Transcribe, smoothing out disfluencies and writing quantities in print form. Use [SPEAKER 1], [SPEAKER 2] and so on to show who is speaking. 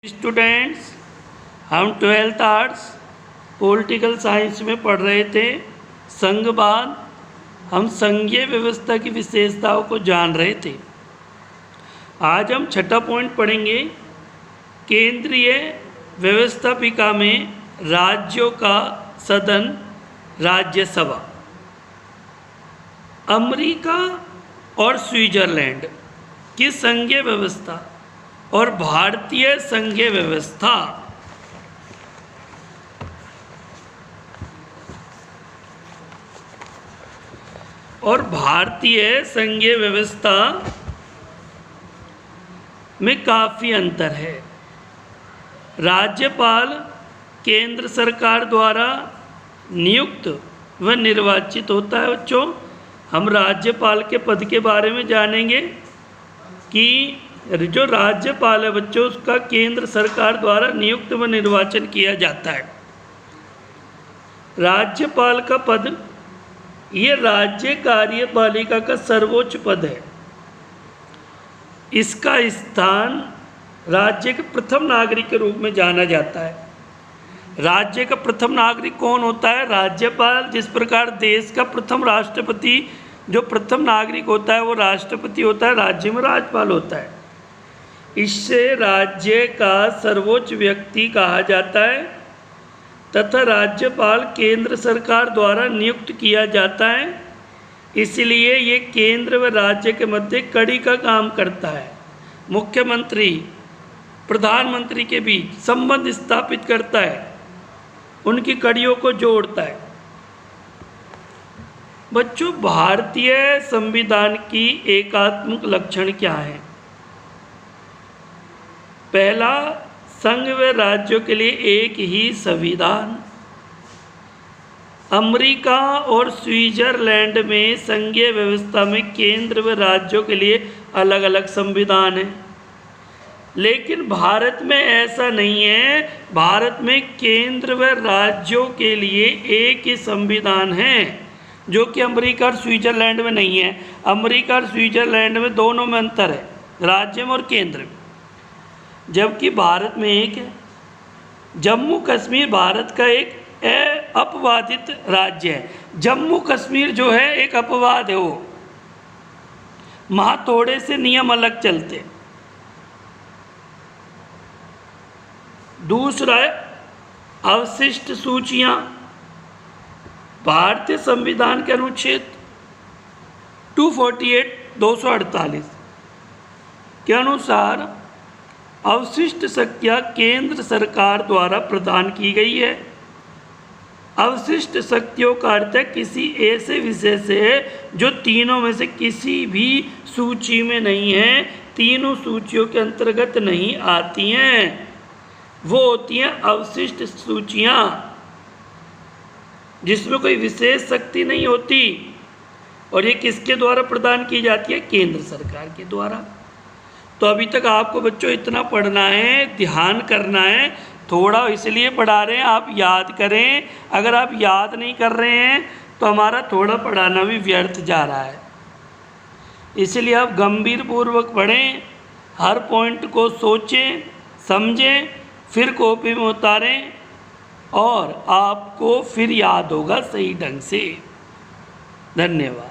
[SPEAKER 1] Students, हम 12th arts political science में पढ़ रहे थे संघवाद। हम संघीय व्यवस्था की विशेषताओं को जान रहे थे। आज हम छठा पॉइंट पढ़ेंगे, केंद्रीय व्यवस्थापिका में राज्यों का सदन राज्यसभा। अमेरिका और स्विट्जरलैंड की संघीय व्यवस्था और भारतीय संघीय व्यवस्था में काफ़ी अंतर है। राज्यपाल केंद्र सरकार द्वारा नियुक्त व निर्वाचित होता है। बच्चों, हम राज्यपाल के पद के बारे में जानेंगे कि जो राज्यपाल है बच्चों, उसका केंद्र सरकार द्वारा नियुक्त व निर्वाचन किया जाता है। राज्यपाल का पद ये राज्य कार्यपालिका का सर्वोच्च पद है। इसका स्थान राज्य के प्रथम नागरिक के रूप में जाना जाता है। राज्य का प्रथम नागरिक कौन होता है? राज्यपाल। जिस प्रकार देश का प्रथम राष्ट्रपति जो प्रथम नागरिक होता है वो राष्ट्रपति होता है, राज्य में राज्यपाल होता है। इससे राज्य का सर्वोच्च व्यक्ति कहा जाता है तथा राज्यपाल केंद्र सरकार द्वारा नियुक्त किया जाता है। इसलिए ये केंद्र व राज्य के मध्य कड़ी का काम करता है। मुख्यमंत्री प्रधानमंत्री के बीच संबंध स्थापित करता है, उनकी कड़ियों को जोड़ता है। बच्चों, भारतीय संविधान की एकात्मक लक्षण क्या है? पहला, संघ व राज्यों के लिए एक ही संविधान। अमेरिका और स्विट्जरलैंड में संघीय व्यवस्था में केंद्र व राज्यों के लिए अलग अलग संविधान हैं, लेकिन भारत में ऐसा नहीं है। भारत में केंद्र व राज्यों के लिए एक ही संविधान है, जो कि अमेरिका और स्विट्जरलैंड में नहीं है। अमेरिका और स्विट्जरलैंड में दोनों में अंतर है, राज्य में और केंद्र में, जबकि भारत में एक है। जम्मू कश्मीर भारत का एक अपवादित राज्य है। जम्मू कश्मीर जो है एक अपवाद है, वो वहाँ थोड़े से नियम अलग चलते हैं। दूसरा है अवशिष्ट सूचियाँ। भारतीय संविधान के अनुच्छेद 248 के अनुसार अवशिष्ट शक्तियाँ केंद्र सरकार द्वारा प्रदान की गई है। अवशिष्ट शक्तियों का अर्थ है किसी ऐसे विषय से जो तीनों में से किसी भी सूची में नहीं है, तीनों सूचियों के अंतर्गत नहीं आती हैं, वो होती हैं अवशिष्ट सूचियाँ, जिसमें कोई विशेष शक्ति नहीं होती। और ये किसके द्वारा प्रदान की जाती है? केंद्र सरकार के द्वारा। तो अभी तक आपको बच्चों इतना पढ़ना है, ध्यान करना है। थोड़ा इसलिए पढ़ा रहे हैं, आप याद करें। अगर आप याद नहीं कर रहे हैं तो हमारा थोड़ा पढ़ाना भी व्यर्थ जा रहा है। इसलिए आप गंभीर पूर्वक पढ़ें, हर पॉइंट को सोचें, समझें, फिर कॉपी में उतारें और आपको फिर याद होगा सही ढंग से। धन्यवाद।